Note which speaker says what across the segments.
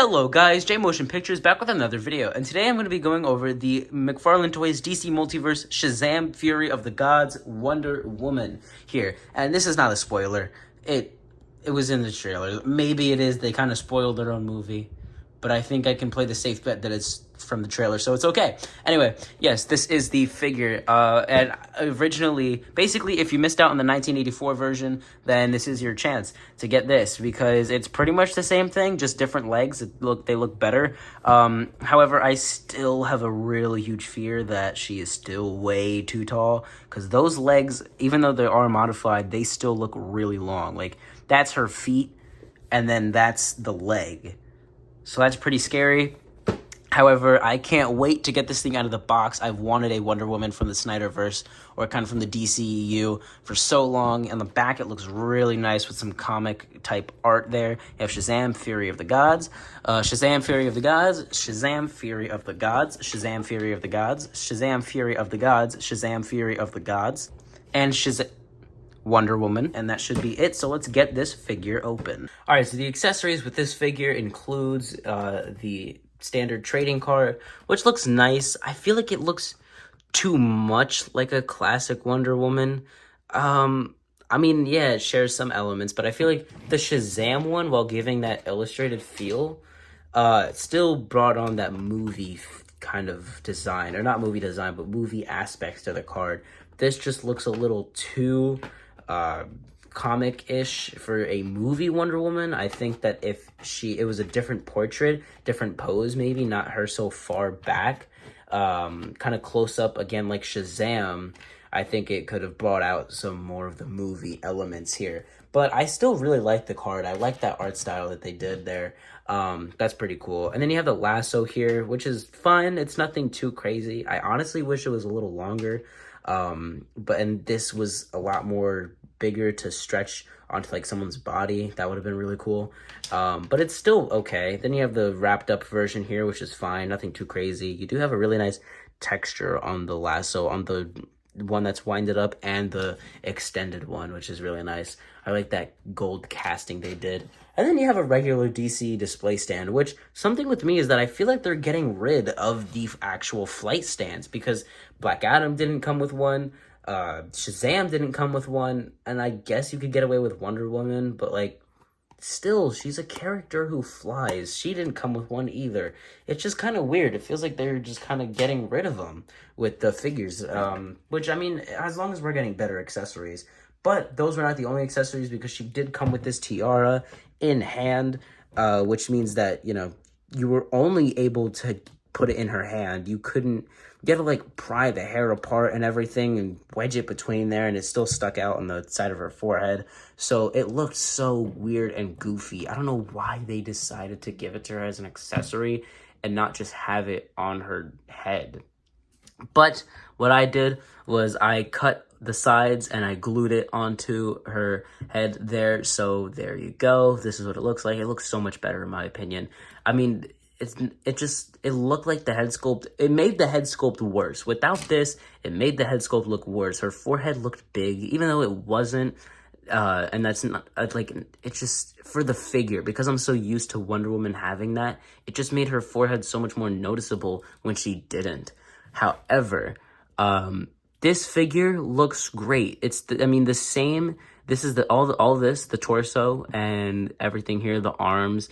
Speaker 1: Hello guys, J Motion Pictures back with another video, and today I'm going to be going over the McFarlane Toys DC Multiverse Shazam Fury of the Gods Wonder Woman here. And this is not a spoiler. It was in the trailer. Maybe it is. They kind of spoiled their own movie. But I think I can play the safe bet that it's from the trailer, so it's okay. Anyway, yes, this is the figure. And originally, basically, if you missed out on the 1984 version, then this is your chance to get this, because it's pretty much the same thing, just different legs. They look better. However, I still have a really huge fear that she is still way too tall, because those legs, even though they are modified, they still look really long. Like, that's her feet, and then that's the leg. So that's pretty scary. However, I can't wait to get this thing out of the box. I've wanted a Wonder Woman from the Snyderverse, or kind of from the DCEU, for so long. On the back, it looks really nice with some comic-type art there. You have Shazam, Fury of the Gods, Shazam, Fury of the Gods, Shazam, Fury of the Gods, Shazam, Fury of the Gods, Shazam, Fury of the Gods, Shazam, Fury of the Gods, and Shazam... Wonder Woman, and that should be it. So let's get this figure open. All right, so the accessories with this figure includes the standard trading card, which looks nice. I feel like it looks too much like a classic Wonder Woman. I mean, yeah, it shares some elements, but I feel like the Shazam one, while giving that illustrated feel, still brought on that movie kind of design, or not movie design, but movie aspects to the card. This just looks a little too comic-ish for a movie Wonder Woman. I think that if it was a different portrait, different pose, maybe not her so far back, kind of close up again like Shazam, I think it could have brought out some more of the movie elements here. But I still really like the card. I like that art style that they did there. That's pretty cool. And then you have the lasso here, which is fun. It's nothing too crazy. I honestly wish it was a little longer. And this was a lot more bigger to stretch onto like someone's body. That would have been really cool. But it's still okay. Then you have the wrapped up version here, which is fine. Nothing too crazy. You do have a really nice texture on the lasso, on the one that's winded up and the extended one, which is really nice. I like that gold casting they did. And then you have a regular DC display stand, which something with me is that I feel like they're getting rid of the actual flight stands, because Black Adam didn't come with one, Shazam didn't come with one, and I guess you could get away with Wonder Woman, but like, still, she's a character who flies. She didn't come with one either. It's just kind of weird. It feels like they're just kind of getting rid of them with the figures, which, I mean, as long as we're getting better accessories. But those were not the only accessories, because she did come with this tiara in hand, which means that, you know, you were only able to put it in her hand. You couldn't... You had to, like, pry the hair apart and everything and wedge it between there, and it still stuck out on the side of her forehead. So it looked so weird and goofy. I don't know why they decided to give it to her as an accessory and not just have it on her head. But what I did was I cut the sides and I glued it onto her head there. So there you go. This is what it looks like. It looks so much better in my opinion. I mean... It looked like the head sculpt. It made the head sculpt worse. Without this, it made the head sculpt look worse. Her forehead looked big, even though it wasn't. And that's not like, it's just for the figure, because I'm so used to Wonder Woman having that. It just made her forehead so much more noticeable when she didn't. However, this figure looks great. It's the same. This is all this, the torso and everything here, the arms.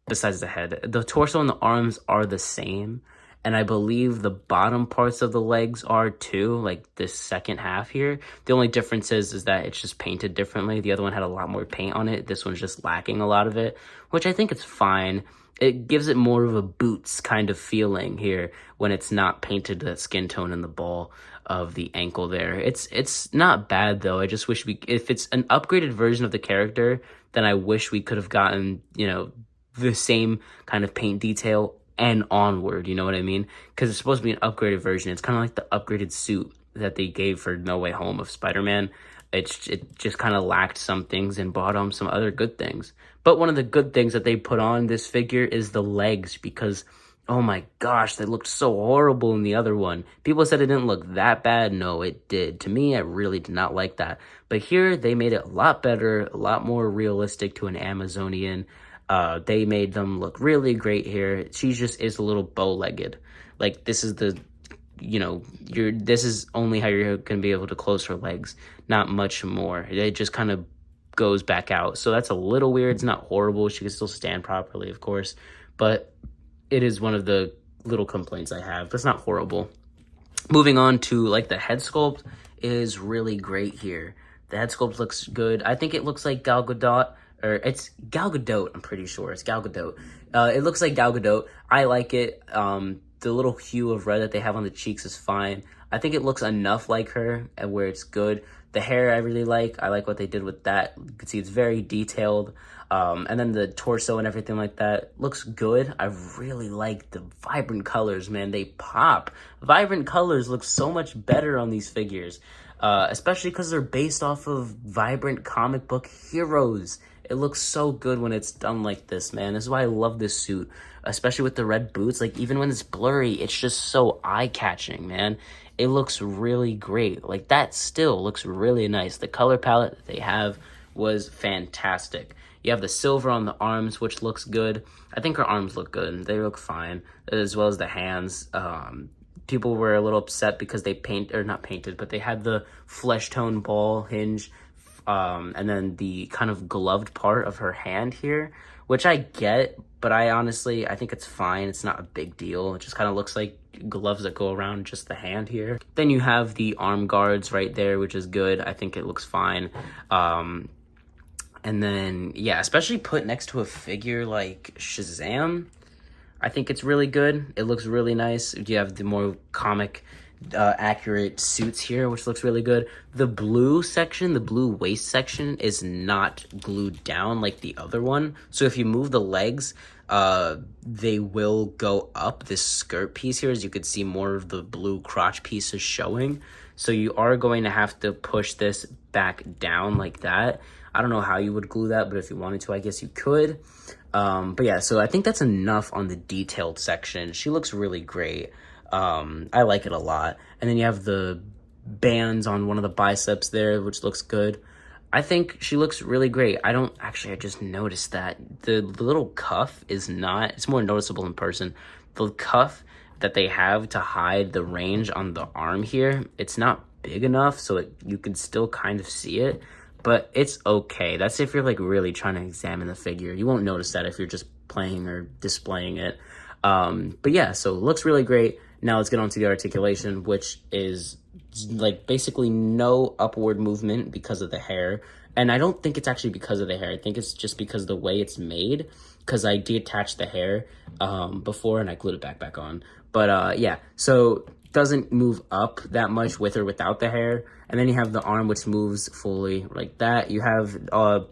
Speaker 1: Besides the head, the torso and the arms are the same, and I believe the bottom parts of the legs are too, like this second half here. The only difference is that it's just painted differently. The other one had a lot more paint on it. This one's just lacking a lot of it, which I think it's fine. It gives it more of a boots kind of feeling here when it's not painted that skin tone in the ball of the ankle there. It's not bad though. I just wish if it's an upgraded version of the character, then I wish we could have gotten, you know, the same kind of paint detail and onward, you know what I mean? Because it's supposed to be an upgraded version. It's kind of like the upgraded suit that they gave for No Way Home of Spider-Man. It just kind of lacked some things and brought on some other good things. But one of the good things that they put on this figure is the legs, because oh my gosh, they looked so horrible in the other one. People said it didn't look that bad. No, it did. To me, I really did not like that. But here, they made it a lot better, a lot more realistic to an Amazonian. They made them look really great here. She just is a little bow-legged. Like, this is the, this is only how you're gonna be able to close her legs, not much more. It just kind of goes back out. So that's a little weird. It's not horrible. She can still stand properly, of course, but it is one of the little complaints I have. That's not horrible. Moving on to, like, the head sculpt is really great here. The head sculpt looks good. I think it looks like Gal Gadot, or it's Gal Gadot, I'm pretty sure. It's Gal Gadot. It looks like Gal Gadot. I like it. The little hue of red that they have on the cheeks is fine. I think it looks enough like her and where it's good. The hair I really like. I like what they did with that. You can see it's very detailed. And then the torso and everything like that looks good. I really like the vibrant colors, man. They pop. Vibrant colors look so much better on these figures, especially because they're based off of vibrant comic book heroes. It looks so good when it's done like this, man. This is why I love this suit, especially with the red boots. Like, even when it's blurry, it's just so eye-catching, man. It looks really great. Like, that still looks really nice. The color palette that they have was fantastic. You have the silver on the arms, which looks good. I think her arms look good. They look fine, as well as the hands. People were a little upset because they not painted, but they had the flesh tone ball hinge, and then the kind of gloved part of her hand here, which I get, but I think it's fine. It's not a big deal. It just kind of looks like gloves that go around just the hand here. Then you have the arm guards right there, which is good. I think it looks fine. And then, yeah, especially put next to a figure like Shazam, I think it's really good. It looks really nice. You have the more comic accurate suits here, which looks really good. The blue section, the blue waist section, is not glued down like the other one. So if you move the legs, they will go up. This skirt piece here, as you could see, more of the blue crotch piece is showing. So you are going to have to push this back down like that. I don't know how you would glue that, but if you wanted to, I guess you could. But yeah, so I think that's enough on the detailed section. She looks really great. I like it a lot. And then you have the bands on one of the biceps there, which looks good. I think she looks really great. I just noticed that the little cuff it's more noticeable in person. The cuff that they have to hide the range on the arm here, it's not big enough so you can still kind of see it, but it's okay. That's if you're like really trying to examine the figure. You won't notice that if you're just playing or displaying it. But yeah, so it looks really great. Now let's get on to the articulation, which is like basically no upward movement because of the hair. And I don't think it's actually because of the hair. I think it's just because of the way it's made, because I detached the hair before and I glued it back on. But yeah, so doesn't move up that much with or without the hair. And then you have the arm, which moves fully like that. You have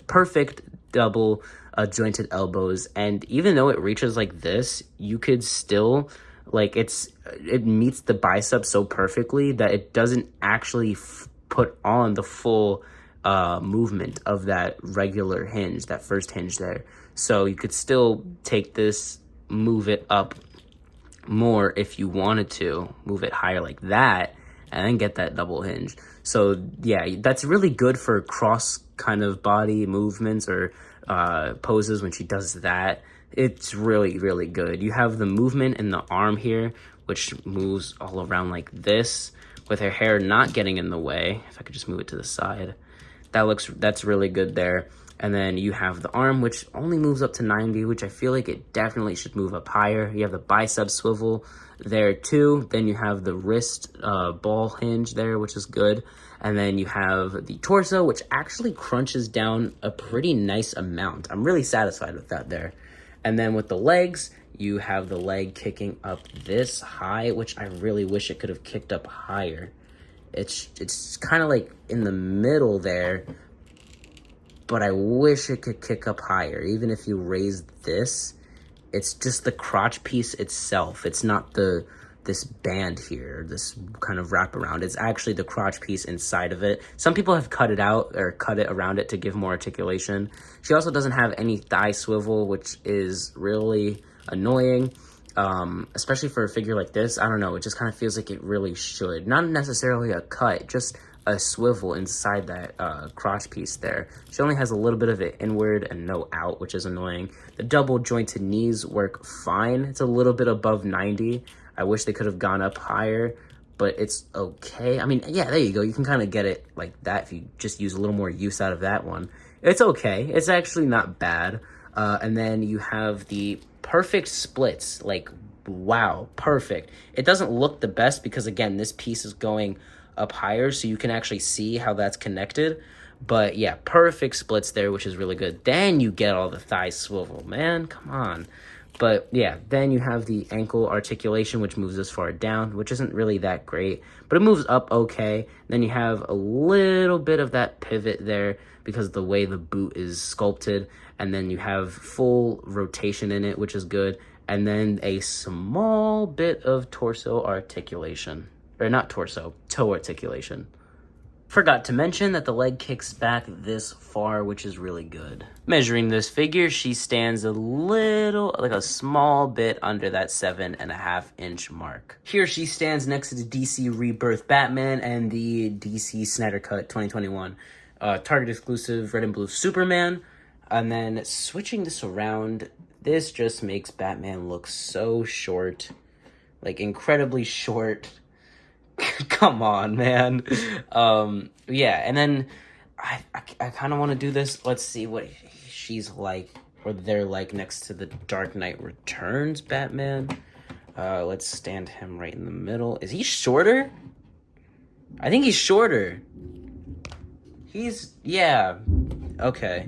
Speaker 1: perfect double jointed elbows. And even though it reaches like this, you could still, like, it meets the bicep so perfectly that it doesn't actually put on the full movement of that regular hinge, that first hinge there. So you could still take this, move it up more if you wanted to, move it higher like that, and then get that double hinge. So yeah, that's really good for cross kind of body movements or poses when she does that. It's really, really good. You have the movement in the arm here, which moves all around like this with her hair not getting in the way. If I could just move it to the side, that's really good there. And then you have the arm, which only moves up to 90, which I feel like it definitely should move up higher. You have the bicep swivel there too. Then you have the wrist ball hinge there, which is good. And then you have the torso, which actually crunches down a pretty nice amount. I'm really satisfied with that there. And then with the legs, you have the leg kicking up this high, which I really wish it could have kicked up higher. It's kind of like in the middle there, but I wish it could kick up higher. Even if you raise this, it's just the crotch piece itself. It's not this band here, this kind of wraparound. It's actually the crotch piece inside of it. Some people have cut it out or cut it around it to give more articulation. She also doesn't have any thigh swivel, which is really annoying, especially for a figure like this. I don't know, it just kind of feels like it really should. Not necessarily a cut, just a swivel inside that crotch piece there. She only has a little bit of it inward and no out, which is annoying. The double jointed knees work fine. It's a little bit above 90. I wish they could have gone up higher, but it's okay. I mean, yeah, there you go. You can kind of get it like that if you just use a little more use out of that one. It's okay. It's actually not bad. And then you have the perfect splits. Like, wow, perfect. It doesn't look the best because, again, this piece is going up higher, so you can actually see how that's connected. But yeah, perfect splits there, which is really good. Then you get all the thigh swivel, man, come on. But yeah, then you have the ankle articulation, which moves as far down, which isn't really that great, but it moves up okay. Then you have a little bit of that pivot there because of the way the boot is sculpted. And then you have full rotation in it, which is good. And then a small bit of torso articulation. Or not torso, toe articulation. Forgot to mention that the leg kicks back this far, which is really good. Measuring this figure, she stands a little, like a small bit under that 7.5-inch mark. Here she stands next to the DC Rebirth Batman and the DC Snyder Cut 2021 Target exclusive red and blue Superman. And then switching this around, this just makes Batman look so short, like incredibly short. Come on, man. Yeah, and then I kind of want to do this. Let's see what she's like, or they're like next to the Dark Knight Returns Batman. Let's stand him right in the middle. Is he shorter? I think he's shorter. Yeah, okay.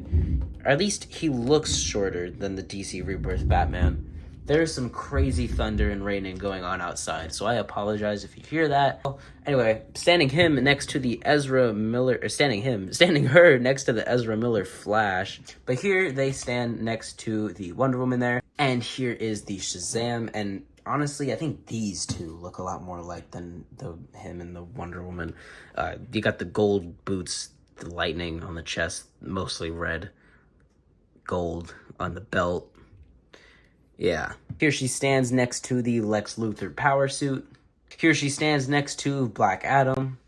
Speaker 1: Or at least he looks shorter than the DC Rebirth Batman. There's some crazy thunder and raining going on outside, so I apologize if you hear that. Anyway, standing her next to the Ezra Miller Flash. But here they stand next to the Wonder Woman there, and here is the Shazam. And honestly, I think these two look a lot more alike than him and the Wonder Woman. You got the gold boots, the lightning on the chest, mostly red, gold on the belt. Yeah. Here she stands next to the Lex Luthor power suit. Here she stands next to Black Adam.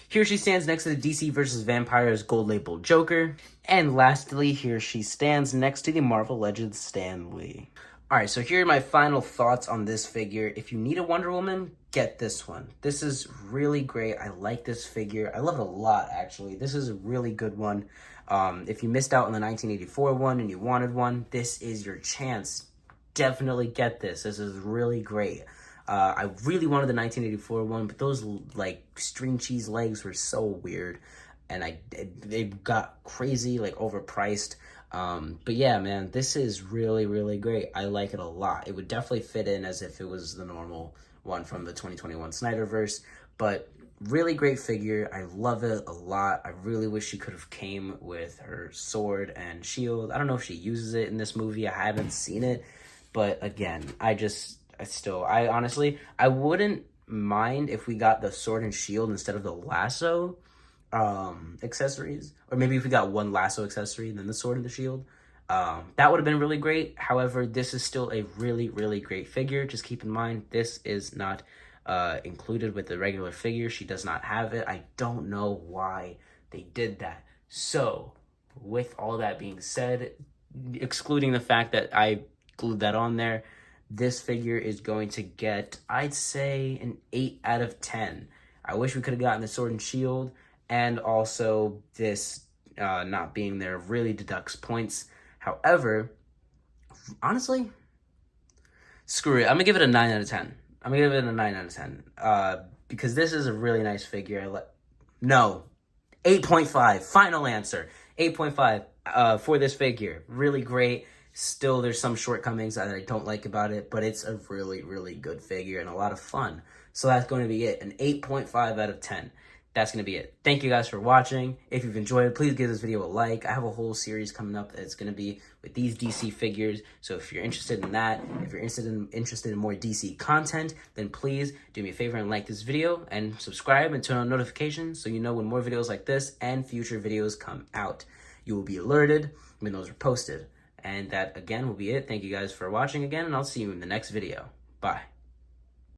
Speaker 1: Here she stands next to the DC vs. Vampires gold labeled Joker. And lastly, here she stands next to the Marvel Legends Stan Lee. Alright, so here are my final thoughts on this figure. If you need a Wonder Woman, get this one. This is really great. I like this figure. I love it a lot, actually. This is a really good one. If you missed out on the 1984 one and you wanted one, this is your chance. Definitely get this. This is really great. I really wanted the 1984 one, but those like string cheese legs were so weird, and they got crazy, like overpriced. But yeah, man, this is really, really great. I like it a lot. It would definitely fit in as if it was the normal one from the 2021 Snyderverse, but really great figure. I love it a lot. I really wish she could have came with her sword and shield. I don't know if she uses it in this movie. I haven't seen it. But again, I honestly, I wouldn't mind if we got the sword and shield instead of the lasso accessories. Or maybe if we got one lasso accessory and then the sword and the shield. That would have been really great. However, this is still a really, really great figure. Just keep in mind, this is not included with the regular figure. She does not have it. I don't know why they did that. So, with all that being said, excluding the fact that I glued that on there, this figure is going to get, I'd say, an 8 out of 10. I wish we could have gotten the sword and shield, and also this not being there really deducts points. However, honestly, screw it. I'm gonna give it a 9 out of 10. I'm gonna give it a 9 out of 10 because this is a really nice figure. No, 8.5. Final answer, 8.5 for this figure. Really great. Still, there's some shortcomings that I don't like about it, but it's a really, really good figure and a lot of fun. So that's going to be it, an 8.5 out of 10. That's going to be it. Thank you guys for watching. If you've enjoyed it, please give this video a like. I have a whole series coming up that's going to be with these DC figures. So if you're interested in that, if you're interested in more DC content, then please do me a favor and like this video and subscribe and turn on notifications so you know when more videos like this and future videos come out. You will be alerted when those are posted. And that, again, will be it. Thank you guys for watching again, and I'll see you in the next video. Bye.